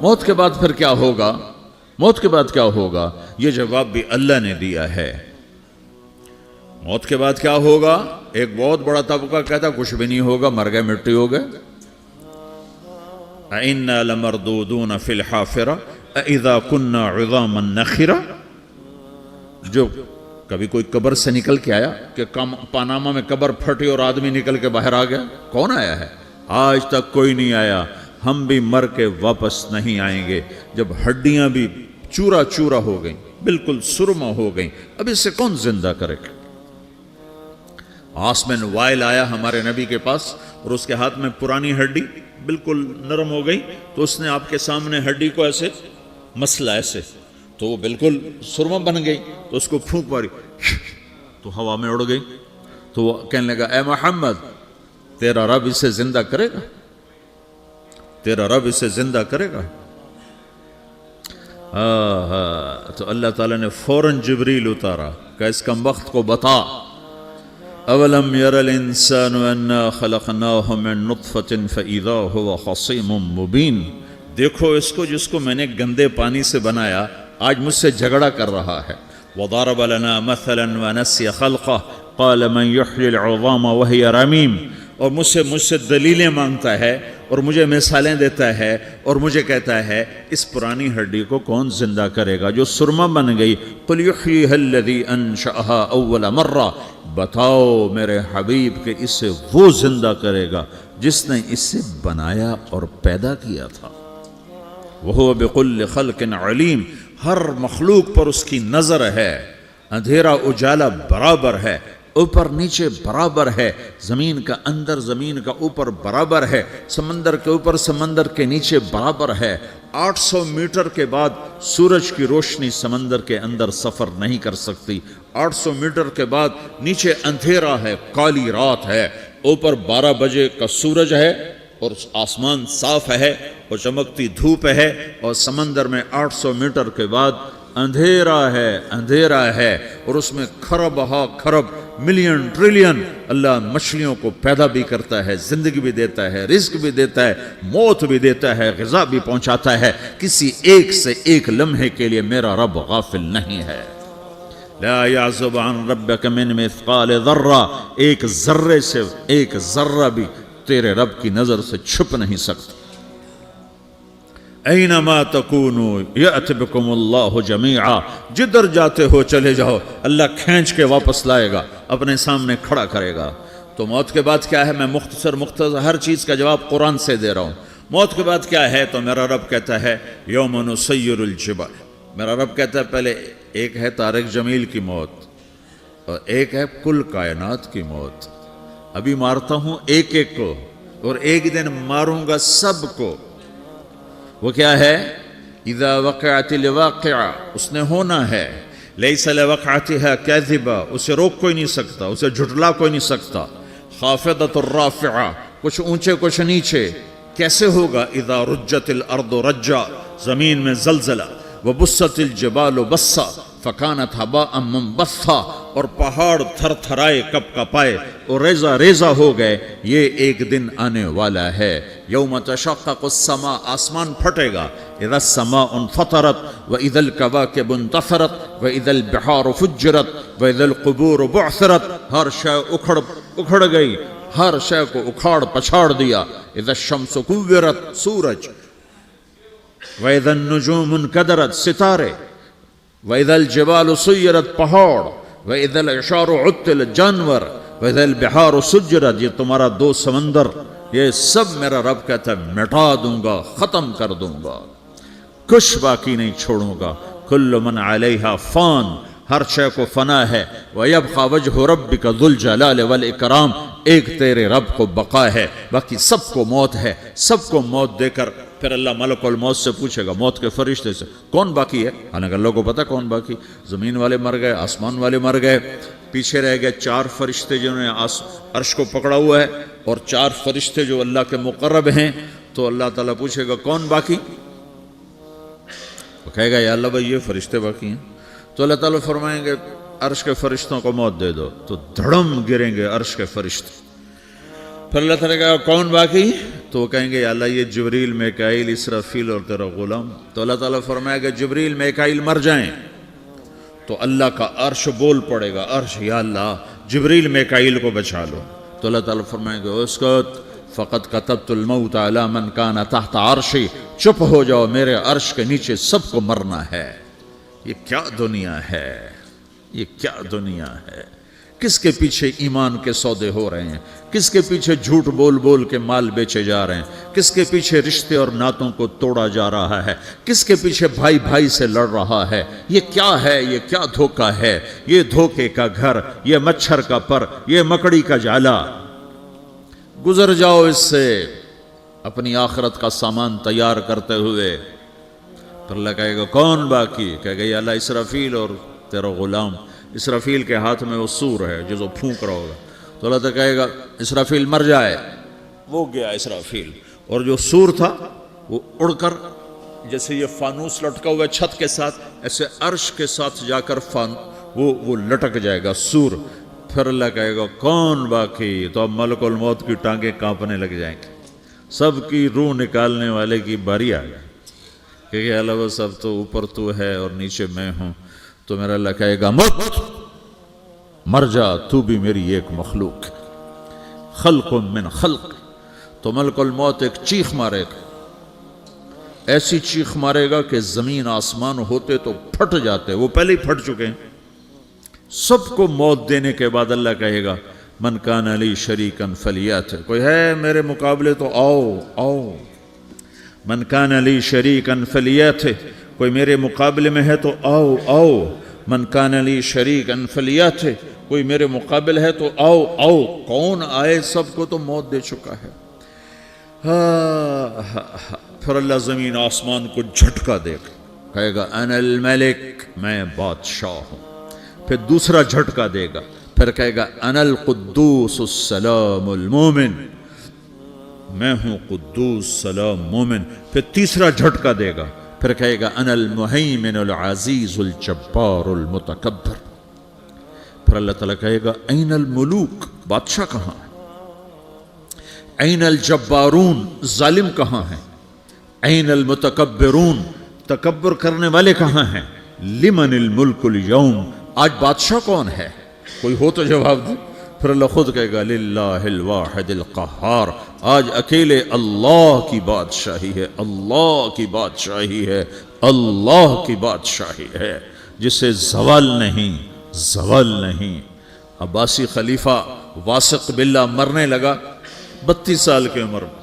موت کے بعد پھر کیا ہوگا؟ موت کے بعد کیا ہوگا؟ یہ جواب بھی اللہ نے دیا ہے۔ موت کے بعد کیا ہوگا؟ ایک بہت بڑا طبقہ کہتا کچھ بھی نہیں ہوگا، مر گئے، مٹی ہو گئے۔ اِنَّا لَمَرْدُودُونَ فِي الْحَافِرَةِ اِذَا كُنَّا عِظَامًا نَخِرَةً۔ جو کبھی کوئی قبر سے نکل کے آیا کہ پاناما میں قبر پھٹی اور آدمی نکل کے باہر آ گیا؟ کون آیا ہے؟ آج تک کوئی نہیں آیا۔ ہم بھی مر کے واپس نہیں آئیں گے۔ جب ہڈیاں بھی چورا چورا ہو گئیں، بالکل سرما ہو گئیں، اب اس سے کون زندہ کرے گا؟ آسمن وائل آیا ہمارے نبی کے پاس اور اس کے ہاتھ میں پرانی ہڈی بالکل نرم ہو گئی، تو اس نے آپ کے سامنے ہڈی کو ایسے مسلا ایسے، تو وہ بالکل سرما بن گئی، تو اس کو پھونک ماری تو ہوا میں اڑ گئی۔ تو وہ کہنے لگا اے محمد، تیرا رب اسے زندہ کرے گا؟ تیرا رب اسے زندہ کرے گا؟ تو اللہ تعالیٰ نے فوراً جبریل اتارا کہ اس کمبخت کو بتا، اولم یر الانسان انا خلقناہ من نطفۃ فاذا هو خصیم مبین۔ دیکھو اس کو جس کو میں نے گندے پانی سے بنایا، آج مجھ سے جھگڑا کر رہا ہے۔ وضرب لنا مثلا ونسی خلقہ قال من یحیی العظام وہی رمیم۔ اور مجھ سے دلیلیں مانگتا ہے اور مجھے مثالیں دیتا ہے اور مجھے کہتا ہے اس پرانی ہڈی کو کون زندہ کرے گا جو سرما بن گئی؟ قل یحییھا الذی انشأھا اول مرہ۔ بتاؤ میرے حبیب کہ اسے وہ زندہ کرے گا جس نے اسے بنایا اور پیدا کیا تھا۔ وہو بکل خلق علیم۔ ہر مخلوق پر اس کی نظر ہے، اندھیرا اجالا برابر ہے، اوپر نیچے برابر ہے، زمین کا اندر زمین کا اوپر برابر ہے، سمندر کے اوپر سمندر کے نیچے برابر ہے۔ 800 میٹر کے بعد سورج کی روشنی سمندر کے اندر سفر نہیں کر سکتی۔ 800 میٹر کے بعد نیچے اندھیرا ہے، کالی رات ہے، اوپر 12 بجے کا سورج ہے اور آسمان صاف ہے اور چمکتی دھوپ ہے، اور سمندر میں 800 میٹر کے بعد اندھیرا ہے اور اس میں کھرب ہا کھرب ملین ٹریلین اللہ مچھلیوں کو پیدا بھی کرتا ہے، زندگی بھی دیتا ہے، رزق بھی دیتا ہے، موت بھی دیتا ہے، غذا بھی پہنچاتا ہے۔ کسی ایک سے ایک لمحے کے لیے میرا رب غافل نہیں ہے۔ لا يعزب عن ربك من مثقال ذرہ، ایک ذرے سے ایک ذرہ بھی تیرے رب کی نظر سے چھپ نہیں سکتا۔ اینما تکونوا یأت بکم اللہ جمیعا، جدھر جاتے ہو چلے جاؤ، اللہ کھینچ کے واپس لائے گا، اپنے سامنے کھڑا کرے گا۔ تو موت کے بعد کیا ہے؟ میں مختصر ہر چیز کا جواب قرآن سے دے رہا ہوں۔ موت کے بعد کیا ہے؟ تو میرا رب کہتا ہے یوم نسیر الجبال۔ میرا رب کہتا ہے پہلے ایک ہے طارق جمیل کی موت اور ایک ہے کل کائنات کی موت۔ ابھی مارتا ہوں ایک ایک کو اور ایک دن ماروں گا سب کو۔ وہ کیا ہے؟ اذا وقعت الواقعہ، اس نے ہونا ہے۔ لیس لوقعتها کاذبہ، اسے روک کوئی نہیں سکتا، اسے جھٹلا کوئی نہیں سکتا۔ خافضۃ الرافعہ، کچھ اونچے کچھ نیچے۔ کیسے ہوگا؟ اذا رجت الارض رجا، زمین میں زلزلہ۔ وبست الجبال بسا فکانت ہباء منبثا، اور پہاڑ تھر تھرائے کپ کپائے اور ریزہ ریزہ ہو گئے۔ یہ ایک دن آنے والا ہے۔ یوم تشقق السماء، آسمان پھٹے گا۔ اذا السماء انفطرت واذا الکواکب انتثرت واذا البحار فجرت واذا القبور بعثرت، ہر شے اکھڑ گئی، ہر شے کو اکھاڑ پچھاڑ دیا۔ اذا الشمس کورت، سورج۔ وَإِذَا النُّجُومُ انْكَدَرَتْ، ستارے۔ وَإِذَا الْجِبَالُ سُيِّرَتْ، پہاڑ۔ وَإِذَا الْعِشَارُ عُطِّلَتْ، جانور۔ وَإِذَا الْبِحَارُ سُجِّرَتْ، یہ تمہارا دو سمندر، یہ سب میرا رب کہتا ہے مٹا دوں گا، ختم کر دوں گا، کچھ باقی نہیں چھوڑوں گا۔ كُلُّ مَنْ عَلَيْهَا فان، ہر شے کو فنا ہے۔ وَيَبْقَى وَجْهُ رَبِّكَ ذُو الْجَلَالِ وَالْإِكْرَامِ، ایک تیرے رب کو بقا ہے، باقی سب کو موت ہے۔ سب کو موت دے کر پھر اللہ ملک الموت سے پوچھے گا، موت کے فرشتے سے، کون باقی ہے؟ حالانکہ اللہ کو پتہ کون باقی۔ زمین والے مر گئے، آسمان والے مر گئے، پیچھے رہ گئے 4 فرشتے جنہوں نے عرش کو پکڑا ہوا ہے، اور 4 فرشتے جو اللہ کے مقرب ہیں۔ تو اللہ تعالیٰ پوچھے گا کون باقی؟ وہ کہے گا یا اللہ بھائی یہ فرشتے باقی ہیں۔ تو اللہ تعالیٰ فرمائیں گے عرش کے فرشتوں کو موت دے دو، تو دھڑم گریں گے عرش کے فرشتے۔ پھر اللہ تعالیٰ کہا کون باقی؟ تو وہ کہیں گے یا اللہ یہ جبریل میکائیل اسرافیل اور تیرا غلام. تو اللہ تعالیٰ فرمائے گا جبریل میکائیل مر جائیں تو اللہ کا عرش بول پڑے گا, عرش یا اللہ جبریل میکائیل کو بچا لو. تو اللہ تعالیٰ فرمائے گا اسکت فقط کتبت الموت علی من کان تحت عرشی, چپ ہو جاؤ میرے عرش کے نیچے سب کو مرنا ہے. یہ کیا دنیا ہے, یہ کیا دنیا ہے. کس کے پیچھے ایمان کے سودے ہو رہے ہیں, کس کے پیچھے جھوٹ بول بول کے مال بیچے جا رہے ہیں, کس کے پیچھے رشتے اور ناتوں کو توڑا جا رہا ہے, کس کے پیچھے بھائی بھائی سے لڑ رہا ہے. یہ کیا ہے, یہ کیا دھوکہ ہے, یہ دھوکے کا گھر, یہ مچھر کا پر, یہ مکڑی کا جالا. گزر جاؤ اس سے اپنی آخرت کا سامان تیار کرتے ہوئے. پھر اللہ کہے گا کون باقی؟ کہے گا یا اللہ اسرافیل اور تیرا غلام. اسرافیل کے ہاتھ میں وہ سور ہے جو پھونک رہا ہوگا. تو اللہ تعالیٰ کہے گا اسرافیل مر جائے. وہ گیا اسرافیل, اور جو سور تھا وہ اڑ کر جیسے یہ فانوس لٹکا ہوا چھت کے ساتھ ایسے عرش کے ساتھ جا کر وہ لٹک جائے گا سور. پھر اللہ کہے گا کون باقی؟ تو اب ملک الموت کی ٹانگیں کانپنے لگ جائیں گی. سب کی روح نکالنے والے کی باری آ گئی کہ اللہ وہ سب تو اوپر تو ہے اور نیچے میں ہوں. تو میرا اللہ کہے گا مت, مر جا, تو بھی میری ایک مخلوق, خلق من خلق. تو ملک الموت ایک چیخ مارے گا, ایسی چیخ مارے گا کہ زمین آسمان ہوتے تو پھٹ جاتے, وہ پہلے ہی پھٹ چکے ہیں. سب کو موت دینے کے بعد اللہ کہے گا من کان لی شریکن فلیات, کوئی ہے میرے مقابلے تو آؤ آؤ. من کان لی شریکن فلیات, کوئی میرے مقابلے میں ہے تو آؤ آؤ. من کان لی شریکن فلیات, کوئی میرے مقابل ہے تو آؤ آؤ. کون آئے؟ سب کو تو موت دے چکا ہے. پھر اللہ زمین آسمان کو جھٹکا دے گا, کہے گا انا الملک, میں بادشاہ ہوں. پھر دوسرا جھٹکا دے گا, پھر کہے گا انا القدوس السلام المومن, میں ہوں قدوس سلام مومن. پھر تیسرا جھٹکا دے گا, پھر کہے گا انا المہیمن العزیز الجبار المتکبر. پھر اللہ تعالیٰ کہے گا این الملوک, بادشاہ کہاں ہے؟ این الجبارون, ظالم کہاں ہیں؟ این المتکبرون, تکبر کرنے والے کہاں ہیں؟ لمن الملک اليوم, آج بادشاہ کون ہے؟ کوئی ہو تو جواب دے. پھر اللہ خود کہے گا للہ الواحد القہار, آج اکیلے اللہ کی بادشاہی ہے, اللہ کی بادشاہی ہے, اللہ کی بادشاہی ہے, جسے زوال نہیں, زوال نہیں. عباسی خلیفہ واثق باللہ مرنے لگا 32 سال کی عمر میں.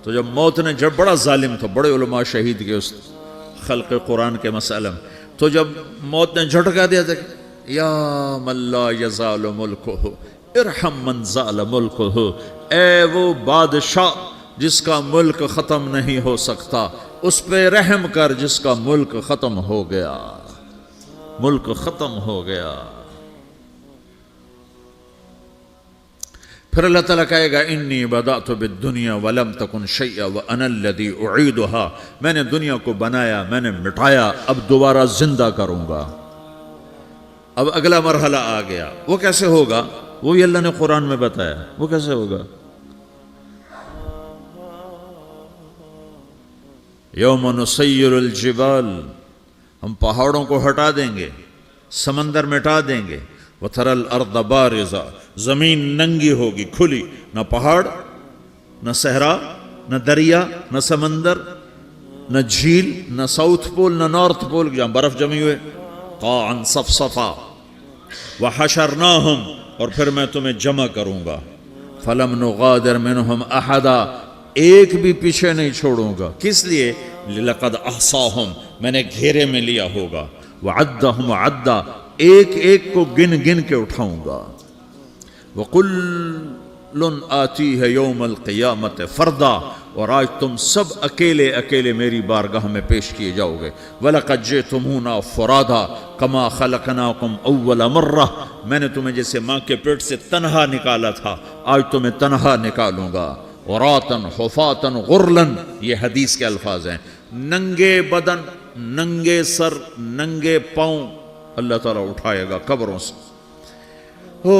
تو جب موت نے, جب بڑا ظالم تھا, بڑے علماء شہید کے اس خلق قرآن کے مسئلہ میں, تو جب موت نے جھٹکا دیا تھا یا من لا یزال ملکہ ارحم من زال ملکہ, اے وہ بادشاہ جس کا ملک ختم نہیں ہو سکتا, اس پہ رحم کر جس کا ملک ختم ہو گیا, ملک ختم ہو گیا. پھر اللہ تعالیٰ کہے گا انی بدأت بالدنیا ولم تکن شیئا وانا الذی اعیدہا, میں نے دنیا کو بنایا, میں نے مٹایا, اب دوبارہ زندہ کروں گا. اب اگلا مرحلہ آ گیا. وہ کیسے ہوگا؟ وہ بھی اللہ نے قرآن میں بتایا. وہ کیسے ہوگا؟ یوم نسیر الجبال, ہم پہاڑوں کو ہٹا دیں گے, سمندر مٹا دیں گے. وتری الارض بارزا, زمین ننگی ہوگی, کھلی, نہ پہاڑ, نہ صحرا, نہ دریا, نہ سمندر, نہ جھیل, نہ ساؤتھ پول, نہ نارتھ پول جہاں برف جمی ہوئے. قاعا صفصفا وحشرناہم, اور پھر میں تمہیں جمع کروں گا. فلم نغادر منہم احدا, ایک بھی پیچھے نہیں چھوڑوں گا. کس لیے؟ لقد احصاہم, میں نے گھیرے میں لیا ہوگا. وعدہم عدا, ایک ایک کو گن گن کے اٹھاؤں گا. وَقُلٌ آتِيهَ يَوْمَ الْقِيَامَةِ فَرْدًا, اور آج تم سب اکیلے اکیلے میری بارگاہ میں پیش کیے جاؤ گے. وَلَقَدْ جِئْتُمُونَا فُرَادًا كَمَا خَلَقْنَاكُمْ أَوَّلَ مَرَّةٍ, میں نے تمہیں جیسے ماں کے پیٹ سے تنہا نکالا تھا, آج تمہیں تنہا نکالوں گا. عُرَاةً حُفَاةً غُرْلًا, یہ حدیث کے الفاظ ہیں. ننگے بدن, ننگے سر, ننگے پاؤں اللہ تعالیٰ اٹھائے گا قبروں سے. ہو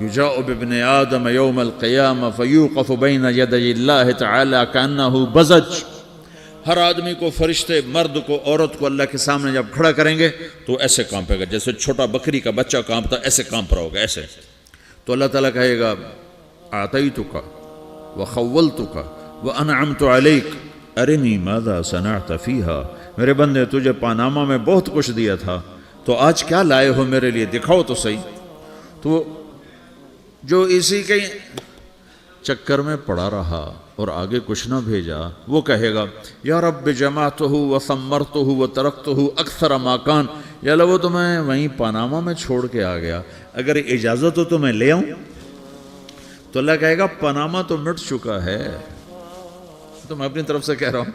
یجاء بابن آدم یوم القیامہ فیوقف بین یدی اللہ تعالی کأنہ بزج، ہر آدمی کو، فرشتے، مرد کو، عورت کو اللہ کے سامنے جب کھڑا کریں گے تو ایسے کانپے گا، جیسے چھوٹا بکری کا بچہ کانپتا، ایسے کانپ رہا ہوگا، ایسے. تو اللہ تعالیٰ کہے گا اعطیتک وخولتک وانعمت علیک ارنی ماذا صنعت فیہا، میرے بندے تجھے پاناما میں بہت کچھ دیا تھا، تو آج کیا لائے ہو میرے لیے، دکھاؤ تو صحیح. تو جو اسی کے چکر میں پڑا رہا اور آگے کچھ نہ بھیجا، وہ کہے گا یا رب جمعتہ وثمرتہ وترکتہ اکثر ما کان، یا اللہ وہ تو میں وہیں پاناما میں چھوڑ کے آ گیا، اگر اجازت ہو تو میں لے آؤں. تو اللہ کہے گا پاناما تو مٹ چکا ہے، تو میں اپنی طرف سے کہہ رہا ہوں.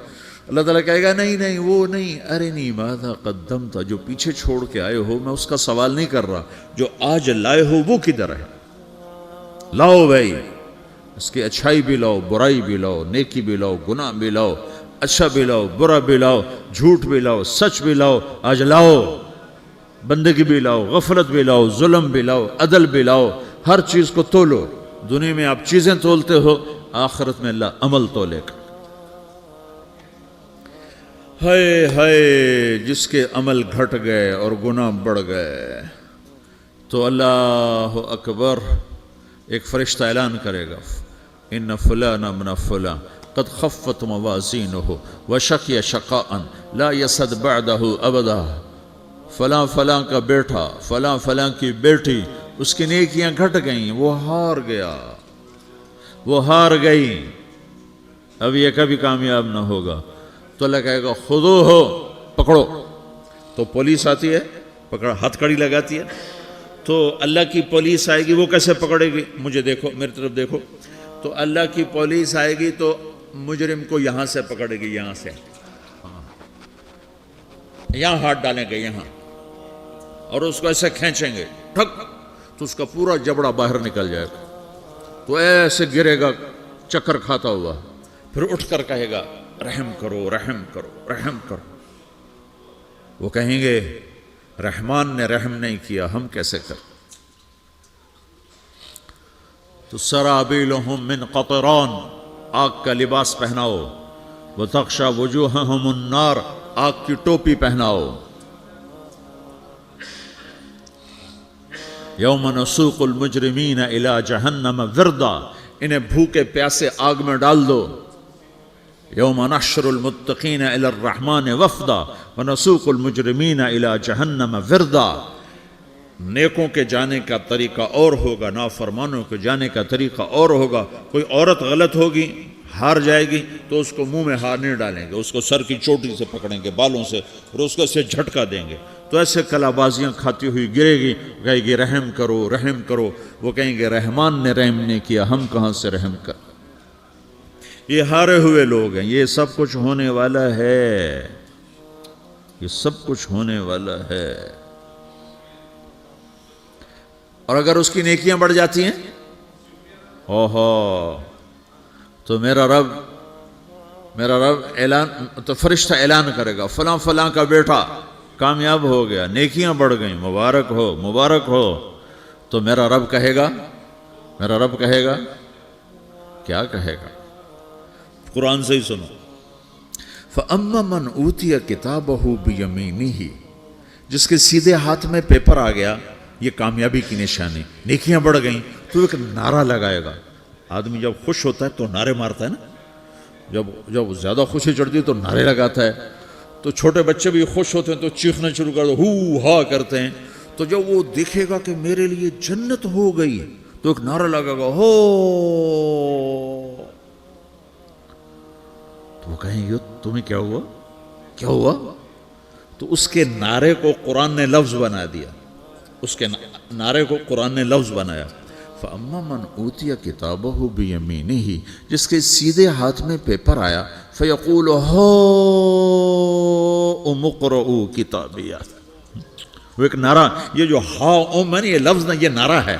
اللہ تعالیٰ کہے گا نہیں نہیں وہ نہیں، ارنی ماذا قدمت، جو پیچھے چھوڑ کے آئے ہو میں اس کا سوال نہیں کر رہا، جو آج لائے ہو وہ کدھر ہے، لاؤ بھائی، اس کی اچھائی بھی لاؤ، برائی بھی لاؤ، نیکی بھی لاؤ، گناہ بھی لاؤ، اچھا بھی لاؤ، برا بھی لاؤ، جھوٹ بھی لاؤ، سچ بھی لاؤ، آج لاؤ، بندگی بھی لاؤ، غفلت بھی لاؤ، ظلم بھی لاؤ، عدل بھی لاؤ، ہر چیز کو تولو. دنیا میں آپ چیزیں تولتے ہو، آخرت میں اللہ عمل تولے گا. ہائے ہائے جس کے عمل گھٹ گئے اور گناہ بڑھ گئے، تو اللہ اکبر، ایک فرشتہ اعلان کرے گا ان فلان من فلان قد خفت موازینہ وشقی شقاء لا یسد بعدہ ابدا، فلاں فلاں کا بیٹا، فلاں فلاں کی بیٹی، اس کی نیکیاں گھٹ گئیں، وہ ہار گیا، وہ ہار گئی، اب یہ کبھی کامیاب نہ ہوگا. تو اللہ کہے گا خودو ہو، پکڑو. تو پولیس آتی ہے، پکڑا، ہتھ کڑی لگاتی ہے. تو اللہ کی پولیس آئے گی، وہ کیسے پکڑے گی، مجھے دیکھو، میری طرف دیکھو. تو اللہ کی پولیس آئے گی تو مجرم کو یہاں سے پکڑے گی، یہاں سے، یہاں ہاتھ ڈالیں گے یہاں، اور اس کو ایسے کھینچیں گے ٹھک، تو اس کا پورا جبڑا باہر نکل جائے گا. تو ایسے گرے گا چکر کھاتا ہوا، پھر اٹھ کر کہے گا رحم کرو، رحم کرو، رحم کرو. وہ کہیں گے رحمان نے رحم نہیں کیا، ہم کیسے کریں. تو سرابیلہم من قطران، آگ کا لباس پہناؤ، وتغشا وجوہہم النار، آگ کی ٹوپی پہناؤ. یوم نسوق المجرمین الی جہنم وردا، انہیں بھوکے پیاسے آگ میں ڈال دو. یوم نحشر المتقین الی الرحمن وفدا ونسوق المجرمین الی جہنم وردا. نیکوں کے جانے کا طریقہ اور ہوگا، نافرمانوں کے جانے کا طریقہ اور ہوگا. کوئی عورت غلط ہوگی، ہار جائے گی، تو اس کو منہ میں ہار نہیں ڈالیں گے، اس کو سر کی چوٹی سے پکڑیں گے، بالوں سے، اور اس کو اسے جھٹکا دیں گے. تو ایسے کلا بازیاں کھاتی ہوئی گرے گی، کہے گی رحم کرو، رحم کرو. وہ کہیں گے رحمان نے رحم نہیں کیا، ہم کہاں سے رحم کر. یہ ہارے ہوئے لوگ ہیں. یہ سب کچھ ہونے والا ہے، یہ سب کچھ ہونے والا ہے. اور اگر اس کی نیکیاں بڑھ جاتی ہیں، اوہو، تو میرا رب اعلان، تو فرشتہ اعلان کرے گا فلاں فلاں کا بیٹا کامیاب ہو گیا، نیکیاں بڑھ گئیں، مبارک ہو، مبارک ہو. تو میرا رب کہے گا کیا کہے گا، قرآن سے ہی سنو. فَأَمَّا مَنْ أُوتِيَ كِتَابَهُ بِيَمِينِهِ، جس کے سیدھے ہاتھ میں پیپر آ گیا، یہ کامیابی کی نشانی، نیکیاں بڑھ گئیں. تو ایک نعرہ لگائے گا. آدمی جب خوش ہوتا ہے تو نعرے مارتا ہے نا، جب زیادہ خوشی چڑھتی ہے تو نعرے لگاتا ہے. تو چھوٹے بچے بھی خوش ہوتے ہیں تو چیخنا شروع کر دو، ہو ہا کرتے ہیں. تو جب وہ دیکھے گا کہ میرے لیے جنت ہو گئی، تو ایک نعرہ لگے گا، ہو. تو وہ کہیں گے تمہیں کیا ہوا، کیا ہوا. تو اس کے نعرے کو قرآن نے لفظ بنا دیا، اس کے نعرے کو قرآن نے لفظ بنایا. فَأَمَّا مَنْ أُوتِيَ كِتَابَهُ بِيَمِينِهِ، جس کے سیدھے ہاتھ میں پیپر آیا، فَيَقُولُ هَاؤْمُ اقْرَءُوا كِتَابِيَهْ. وہ ایک نعرہ، یہ جو ہاؤم ہے نا، یہ لفظ نہ، یہ نعرہ ہے.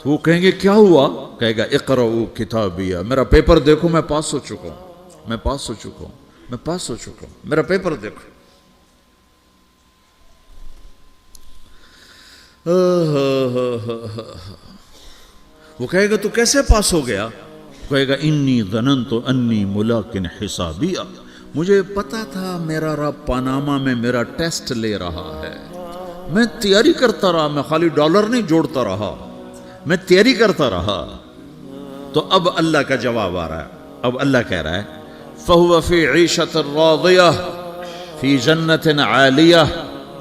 تو وہ کہیں گے کیا ہوا، کہے گا اقرؤوا کتابیہ، میرا پیپر دیکھو، میں پاس ہو چکا ہوں، میں پاس ہو چکا ہوں، میں پاس ہو چکا ہوں، میرا پیپر دیکھو. وہ کہے گا تو کیسے پاس ہو گیا؟ کہے گا انی ظننت انی ملاقن حسابیہ، مجھے پتا تھا میرا رب پاناما میں میرا ٹیسٹ لے رہا ہے، میں تیاری کرتا رہا، میں خالی ڈالر نہیں جوڑتا رہا، میں تیاری کرتا رہا۔ تو اب اللہ کا جواب آ رہا ہے، اب اللہ کہہ رہا ہے فَهُوَ فِي عِيشَةٍ رَاضِيَةٍ فِي جَنَّةٍ عَالِيَةٍ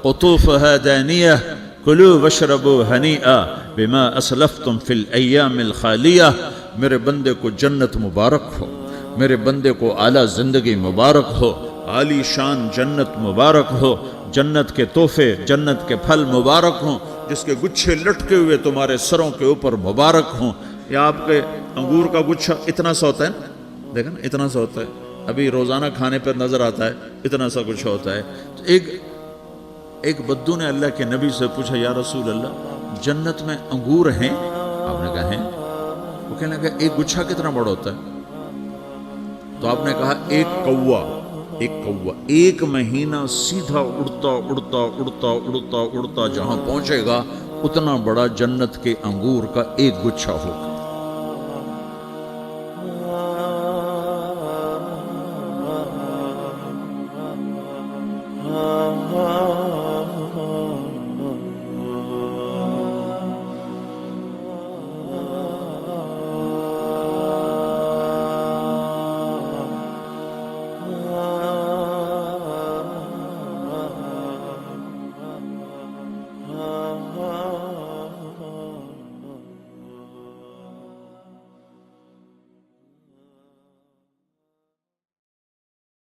قُطُوفُهَا دَانِيَةٌ كُلُوا وَاشْرَبُوا هَنِيئًا بِمَا أَسْلَفْتُمْ فِي الْأَيَّامِ الْخَالِيَةِ، میرے بندے کو جنت مبارک ہو، میرے بندے کو اعلیٰ زندگی مبارک ہو، عالی شان جنت مبارک ہو، جنت کے تحفے، جنت کے پھل مبارک ہوں، جس کے گچھے لٹکے ہوئے تمہارے سروں کے اوپر مبارک ہوں۔ یا آپ کے انگور کا گچھا اتنا سا ہوتا ہے نا، دیکھیں نا اتنا سا ہوتا ہے، ابھی روزانہ کھانے پر نظر آتا ہے، اتنا سا گچھا ہوتا ہے۔ تو ایک بدو نے اللہ کے نبی سے پوچھا یا رسول اللہ جنت میں انگور ہیں؟ آپ نے کہا ہیں۔ وہ کہنے لگا ایک گچھا کتنا بڑا ہوتا ہے؟ تو آپ نے کہا ایک مہینہ سیدھا اڑتا جہاں پہنچے گا اتنا بڑا جنت کے انگور کا ایک گچھا ہوگا۔